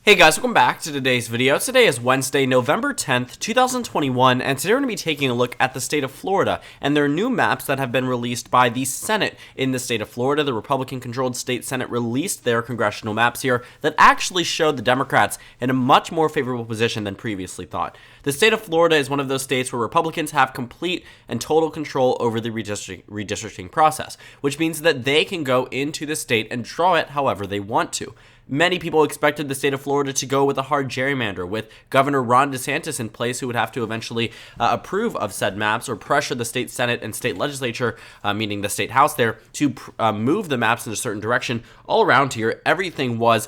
Hey guys, welcome back to today's video. Today is Wednesday, November 10th, 2021, and today we're going to be taking a look at the state of Florida and their new maps that have been released by the Senate in the state of Florida. The Republican-controlled state Senate released their congressional maps here that actually showed the Democrats in a much more favorable position than previously thought. The state of Florida is one of those states where Republicans have complete and total control over the redistricting process, which means that they can go into the state and draw it however they want to. Many people expected the state of Florida to go with a hard gerrymander, with Governor Ron DeSantis in place, who would have to eventually approve of said maps or pressure the state Senate and state legislature, meaning the state House there, to move the maps in a certain direction. All around here, everything was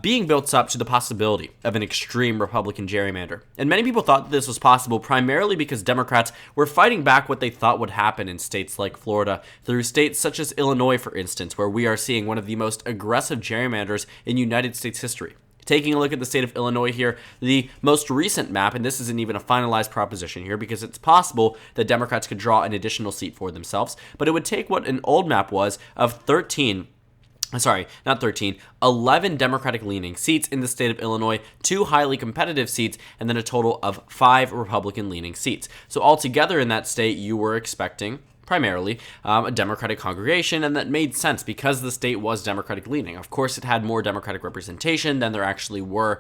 being built up to the possibility of an extreme Republican gerrymander. And many people thought that this was possible primarily because Democrats were fighting back what they thought would happen in states like Florida through states such as Illinois, for instance, where we are seeing one of the most aggressive gerrymanders in United States history. Taking a look at the state of Illinois here, the most recent map, and this isn't even a finalized proposition here because it's possible that Democrats could draw an additional seat for themselves, but it would take what an old map was of 11 Democratic-leaning seats in the state of Illinois, 2 highly competitive seats, and then a total of 5 Republican-leaning seats. So altogether in that state, you were expecting primarily a Democratic congregation, and that made sense because the state was Democratic leaning. Of course, it had more Democratic representation than there actually were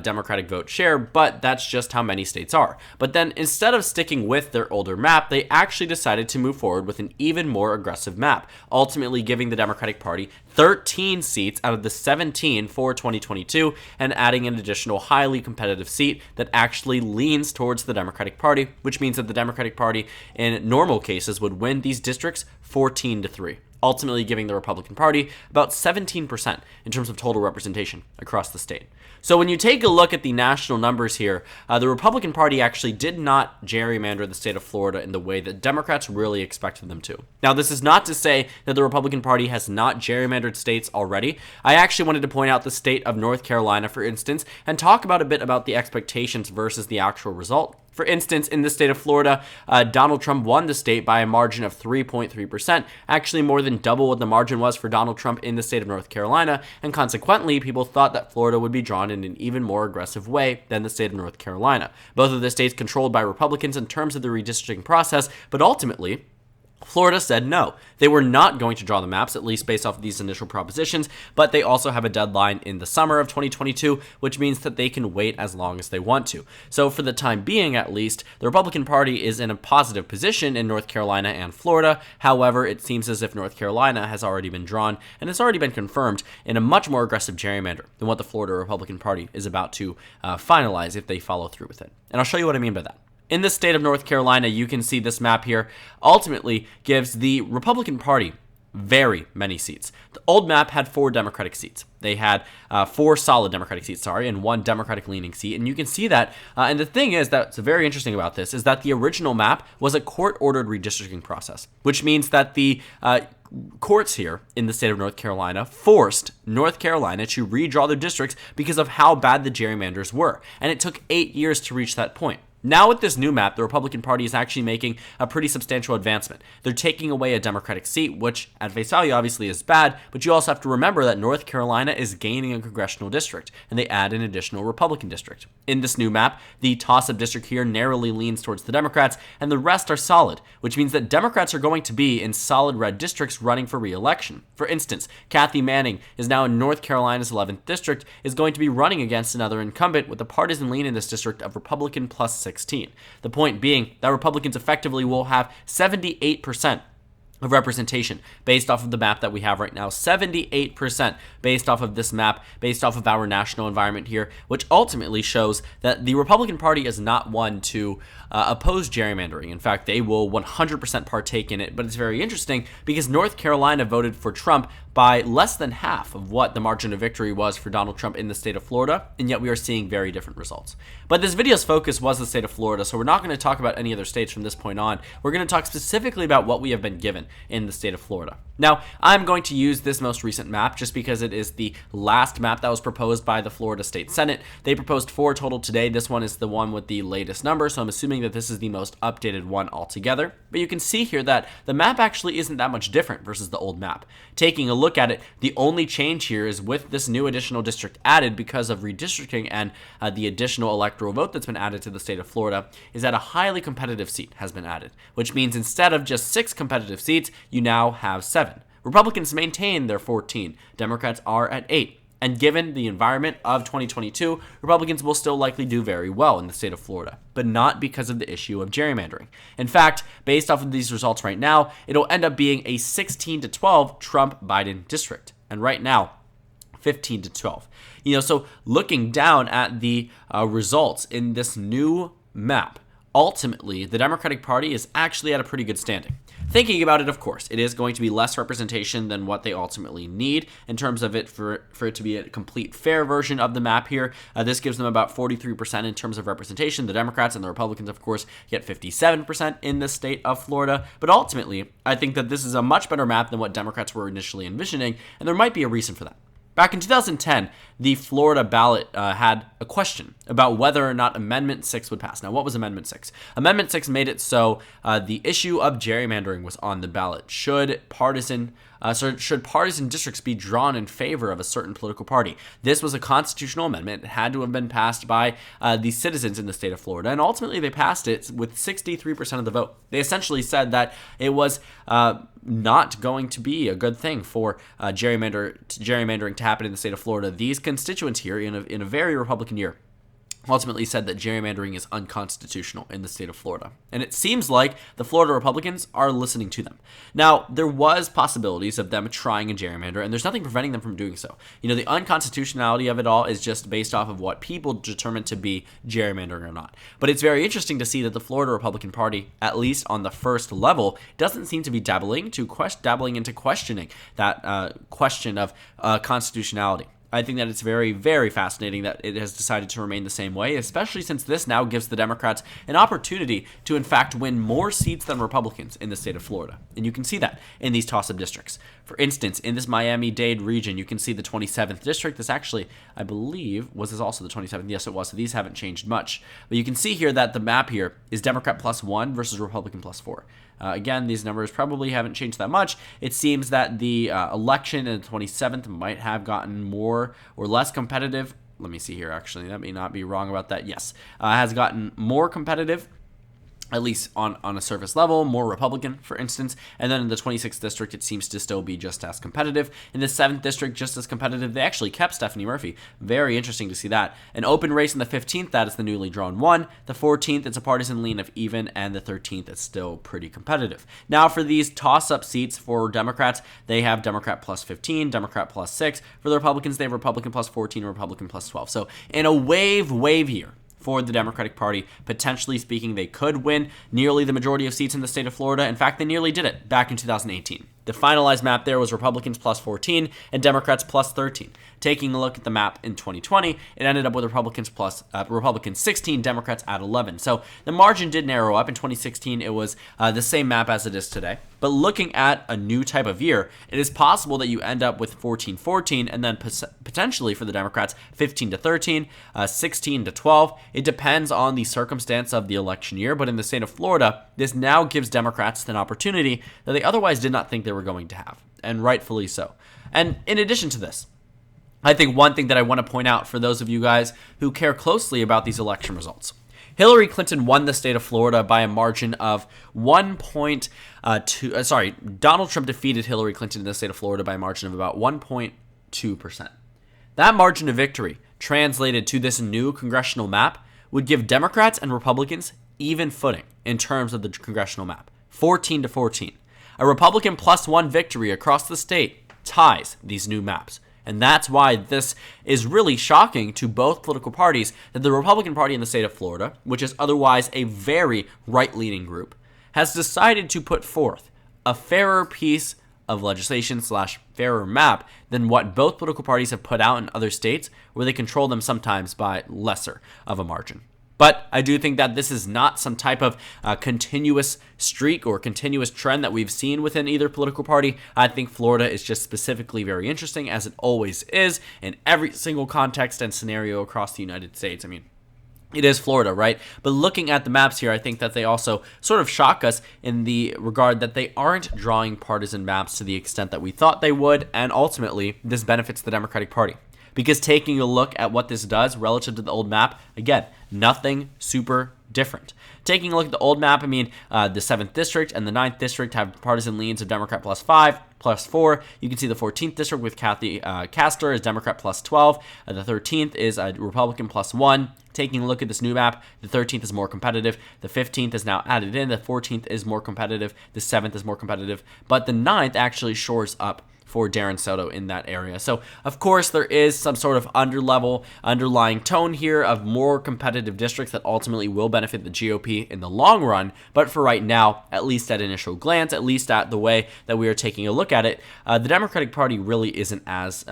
Democratic vote share, but that's just how many states are. But then instead of sticking with their older map, they actually decided to move forward with an even more aggressive map, ultimately giving the Democratic Party 13 seats out of the 17 for 2022 and adding an additional highly competitive seat that actually leans towards the Democratic Party, which means that the Democratic Party in normal cases would win these districts 14-3, ultimately giving the Republican Party about 17% in terms of total representation across the state. So when you take a look at the national numbers here, the Republican Party actually did not gerrymander the state of Florida in the way that Democrats really expected them to. Now, this is not to say that the Republican Party has not gerrymandered states already. I actually wanted to point out the state of North Carolina, for instance, and talk about a bit about the expectations versus the actual result. For instance, in the state of Florida, Donald Trump won the state by a margin of 3.3%, actually more than double what the margin was for Donald Trump in the state of North Carolina, and consequently, people thought that Florida would be drawn in an even more aggressive way than the state of North Carolina. Both of the states controlled by Republicans in terms of the redistricting process, but ultimately, Florida said no. They were not going to draw the maps, at least based off of these initial propositions, but they also have a deadline in the summer of 2022, which means that they can wait as long as they want to. So for the time being, at least, the Republican Party is in a positive position in North Carolina and Florida. However, it seems as if North Carolina has already been drawn, and it's already been confirmed in a much more aggressive gerrymander than what the Florida Republican Party is about to finalize if they follow through with it. And I'll show you what I mean by that. In the state of North Carolina, you can see this map here ultimately gives the Republican Party very many seats. The old map had 4 Democratic seats. They had 4 solid Democratic seats, and 1 Democratic-leaning seat. And you can see that. And the thing is that's very interesting about this is that the original map was a court-ordered redistricting process, which means that the courts here in the state of North Carolina forced North Carolina to redraw their districts because of how bad the gerrymanders were. And it took 8 years to reach that point. Now with this new map, the Republican Party is actually making a pretty substantial advancement. They're taking away a Democratic seat, which at face value obviously is bad, but you also have to remember that North Carolina is gaining a congressional district, and they add an additional Republican district. In this new map, the toss-up district here narrowly leans towards the Democrats, and the rest are solid, which means that Democrats are going to be in solid red districts running for re-election. For instance, Kathy Manning is now in North Carolina's 11th district, is going to be running against another incumbent with a partisan lean in this district of Republican plus 16. The point being that Republicans effectively will have 78% of representation based off of the map that we have right now. 78% based off of this map, based off of our national environment here, which ultimately shows that the Republican Party is not one to oppose gerrymandering. In fact, they will 100% partake in it, but it's very interesting because North Carolina voted for Trump by less than half of what the margin of victory was for Donald Trump in the state of Florida, and yet we are seeing very different results. But this video's focus was the state of Florida, so we're not going to talk about any other states from this point on. We're going to talk specifically about what we have been given in the state of Florida. Now, I'm going to use this most recent map just because it is the last map that was proposed by the Florida State Senate. They proposed 4 total today. This one is the one with the latest number, so I'm assuming that this is the most updated one altogether. But you can see here that the map actually isn't that much different versus the old map. Taking a look at it, the only change here is with this new additional district added because of redistricting and the additional electoral vote that's been added to the state of Florida, is that a highly competitive seat has been added, which means instead of just 6 competitive seats, you now have 7. Republicans maintain their 14. Democrats are at 8. And given the environment of 2022, Republicans will still likely do very well in the state of Florida, but not because of the issue of gerrymandering. In fact, based off of these results right now, it'll end up being a 16-12 Trump-Biden district. And right now, 15-12. So looking down at the results in this new map, ultimately, the Democratic Party is actually at a pretty good standing. Thinking about it, of course, it is going to be less representation than what they ultimately need in terms of it for it to be a complete fair version of the map here. This gives them about 43% in terms of representation. The Democrats and the Republicans, of course, get 57% in the state of Florida. But ultimately, I think that this is a much better map than what Democrats were initially envisioning, and there might be a reason for that. Back in 2010, the Florida ballot had a question about whether or not Amendment 6 would pass. Now, what was Amendment 6? Amendment 6 made it so the issue of gerrymandering was on the ballot. Should partisan districts be drawn in favor of a certain political party? This was a constitutional amendment. It had to have been passed by the citizens in the state of Florida, and ultimately they passed it with 63% of the vote. They essentially said that it was not going to be a good thing for gerrymandering to happen in the state of Florida. These constituents here, in a very Republican year, ultimately said that gerrymandering is unconstitutional in the state of Florida. And it seems like the Florida Republicans are listening to them. Now, there was possibilities of them trying a gerrymander, and there's nothing preventing them from doing so. The unconstitutionality of it all is just based off of what people determine to be gerrymandering or not. But it's very interesting to see that the Florida Republican Party, at least on the first level, doesn't seem to be dabbling into questioning that question of constitutionality. I think that it's very, very fascinating that it has decided to remain the same way, especially since this now gives the Democrats an opportunity to, in fact, win more seats than Republicans in the state of Florida. And you can see that in these toss-up districts. For instance, in this Miami-Dade region, you can see the 27th district. This actually, I believe, was this also the 27th? Yes, it was. So these haven't changed much. But you can see here that the map here is Democrat +1 versus Republican +4. Again, these numbers probably haven't changed that much. It seems that the election in the 27th might have gotten more or less competitive. Let me see here, actually. That may not be wrong about that. Yes, has gotten more competitive, at least on a surface level, more Republican, for instance. And then in the 26th district, it seems to still be just as competitive. In the 7th district, just as competitive. They actually kept Stephanie Murphy. Very interesting to see that. An open race in the 15th, that is the newly drawn one. The 14th, it's a partisan lean of even, and the 13th is still pretty competitive. Now, for these toss-up seats for Democrats, they have Democrat +15, Democrat +6. For the Republicans, they have Republican +14, Republican +12. So in a wave year for the Democratic Party, potentially speaking, they could win nearly the majority of seats in the state of Florida. In fact, they nearly did it back in 2018. The finalized map there was Republicans +14 and Democrats +13. Taking a look at the map in 2020, it ended up with Republicans 16, Democrats at 11. So the margin did narrow up. In 2016, it was the same map as it is today. But looking at a new type of year, it is possible that you end up with 14-14 and then potentially for the Democrats 15-13, 16-12. It depends on the circumstance of the election year. But in the state of Florida, this now gives Democrats an opportunity that they otherwise did not think they were going to have, and rightfully so. And in addition to this, I think one thing that I want to point out for those of you guys who care closely about these election results, Hillary Clinton won the state of Florida by a margin of Donald Trump defeated Hillary Clinton in the state of Florida by a margin of about 1.2%. That margin of victory, translated to this new congressional map, would give Democrats and Republicans even footing in terms of the congressional map, 14-14. A Republican +1 victory across the state ties these new maps. And that's why this is really shocking to both political parties, that the Republican Party in the state of Florida, which is otherwise a very right-leaning group, has decided to put forth a fairer piece of legislation / fairer map than what both political parties have put out in other states where they control them sometimes by lesser of a margin. But I do think that this is not some type of continuous streak or continuous trend that we've seen within either political party. I think Florida is just specifically very interesting, as it always is in every single context and scenario across the United States. I mean, it is Florida, right? But looking at the maps here, I think that they also sort of shock us in the regard that they aren't drawing partisan maps to the extent that we thought they would, and ultimately, this benefits the Democratic Party. Because taking a look at what this does relative to the old map, again, nothing super different. Taking a look at the old map, I mean, the 7th District and the 9th District have partisan leans of Democrat +5, +4. You can see the 14th District with Kathy Castor is Democrat +12. The 13th is Republican +1. Taking a look at this new map, the 13th is more competitive. The 15th is now added in. The 14th is more competitive. The 7th is more competitive. But the 9th actually shores up for Darren Soto in that area. So, of course, there is some sort of underlying tone here of more competitive districts that ultimately will benefit the GOP in the long run. But for right now, at least at initial glance, at least at the way that we are taking a look at it, the Democratic Party really isn't as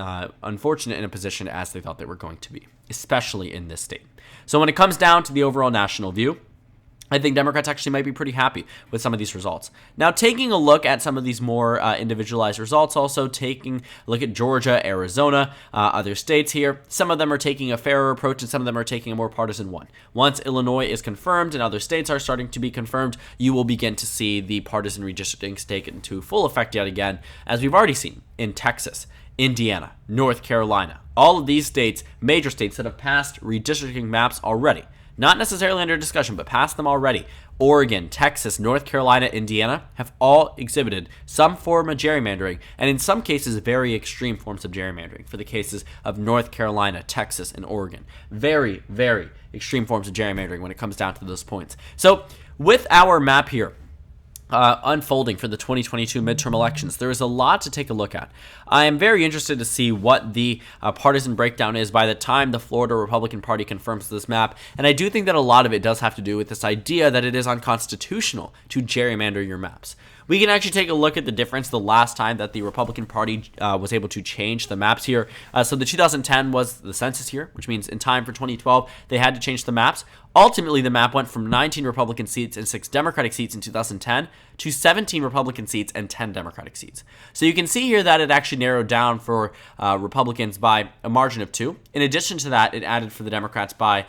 unfortunate in a position as they thought they were going to be, especially in this state. So when it comes down to the overall national view, I think Democrats actually might be pretty happy with some of these results. Now, taking a look at some of these more individualized results, also taking a look at Georgia, Arizona, other states here, some of them are taking a fairer approach and some of them are taking a more partisan one. Once Illinois is confirmed and other states are starting to be confirmed, you will begin to see the partisan redistricting take into full effect yet again, as we've already seen in Texas, Indiana, North Carolina. All of these states, major states that have passed redistricting maps already. Not necessarily under discussion, but passed them already. Oregon, Texas, North Carolina, Indiana have all exhibited some form of gerrymandering, and in some cases, very extreme forms of gerrymandering. For the cases of North Carolina, Texas, and Oregon. Very, very extreme forms of gerrymandering when it comes down to those points. So, with our map here, unfolding for the 2022 midterm elections, there is a lot to take a look at. I am very interested to see what the partisan breakdown is by the time the Florida Republican Party confirms this map, and I do think that a lot of it does have to do with this idea that it is unconstitutional to gerrymander your maps. We can actually take a look at the difference the last time that the Republican Party was able to change the maps here. So the 2010 was the census year, which means in time for 2012, they had to change the maps. Ultimately, the map went from 19 Republican seats and 6 Democratic seats in 2010 to 17 Republican seats and 10 Democratic seats. So you can see here that it actually narrowed down for Republicans by a margin of 2. In addition to that, it added for the Democrats by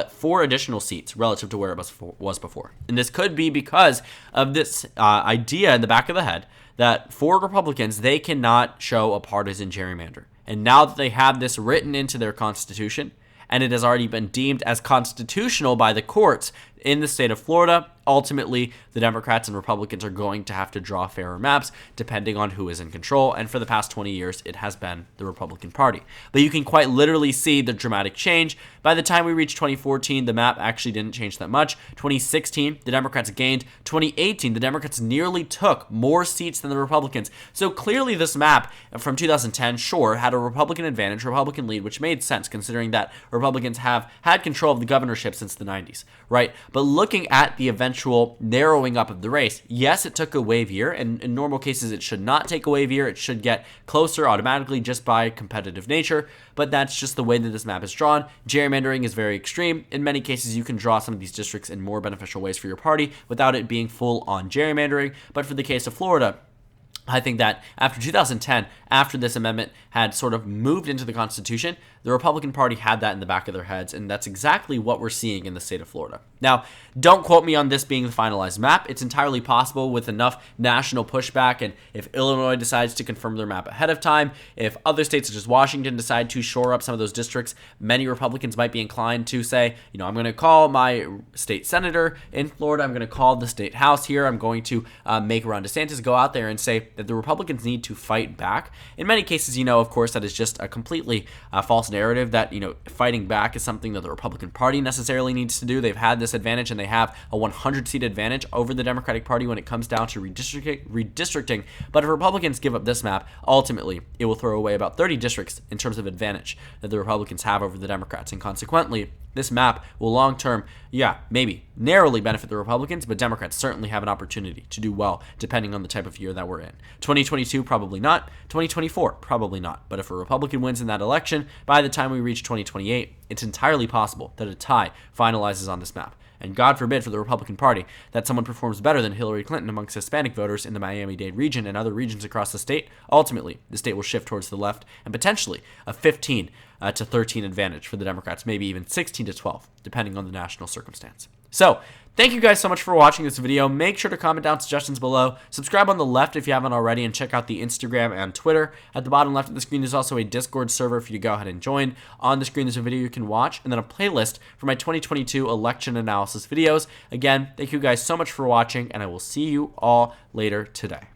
4 additional seats relative to where it was before. And this could be because of this idea in the back of the head that for Republicans, they cannot show a partisan gerrymander. And now that they have this written into their constitution, and it has already been deemed as constitutional by the courts in the state of Florida, ultimately, the Democrats and Republicans are going to have to draw fairer maps depending on who is in control. And for the past 20 years, it has been the Republican Party. But you can quite literally see the dramatic change. By the time we reached 2014, the map actually didn't change that much. 2016, the Democrats gained. 2018, the Democrats nearly took more seats than the Republicans. So clearly this map from 2010, sure, had a Republican advantage, Republican lead, which made sense considering that Republicans have had control of the governorship since the 90s, right? But looking at the eventual narrowing up of the race, yes, it took a wave year, and in normal cases, it should not take a wave year. It should get closer automatically just by competitive nature, but that's just the way that this map is drawn. Gerrymandering is very extreme. In many cases, you can draw some of these districts in more beneficial ways for your party without it being full-on gerrymandering, but for the case of Florida, I think that after 2010, after this amendment had sort of moved into the Constitution, the Republican Party had that in the back of their heads, and that's exactly what we're seeing in the state of Florida. Now, don't quote me on this being the finalized map. It's entirely possible with enough national pushback, and if Illinois decides to confirm their map ahead of time, if other states such as Washington decide to shore up some of those districts, many Republicans might be inclined to say, you know, I'm going to call my state senator in Florida, I'm going to call the state house here, I'm going to make Ron DeSantis go out there and say that the Republicans need to fight back. In many cases, you know, of course, that is just a completely false narrative that, you know, fighting back is something that the Republican Party necessarily needs to do. They've had this advantage, and they have a 100-seat advantage over the Democratic Party when it comes down to redistricting. But if Republicans give up this map, ultimately, it will throw away about 30 districts in terms of advantage that the Republicans have over the Democrats. And consequently, This map will long-term, maybe narrowly benefit the Republicans, but Democrats certainly have an opportunity to do well depending on the type of year that we're in. 2022, probably not. 2024, probably not. But if a Republican wins in that election, by the time we reach 2028, it's entirely possible that a tie finalizes on this map. And God forbid for the Republican Party that someone performs better than Hillary Clinton amongst Hispanic voters in the Miami-Dade region and other regions across the state. Ultimately, the state will shift towards the left and potentially a 15 to 13 advantage for the Democrats, maybe even 16 to 12, depending on the national circumstance. So, thank you guys so much for watching this video. Make sure to comment down suggestions below. Subscribe on the left if you haven't already, and check out the Instagram and Twitter. At the bottom left of the screen, there's also a Discord server for you to go ahead and join. On the screen, there's a video you can watch, and then a playlist for my 2022 election analysis videos. Again, thank you guys so much for watching, and I will see you all later today.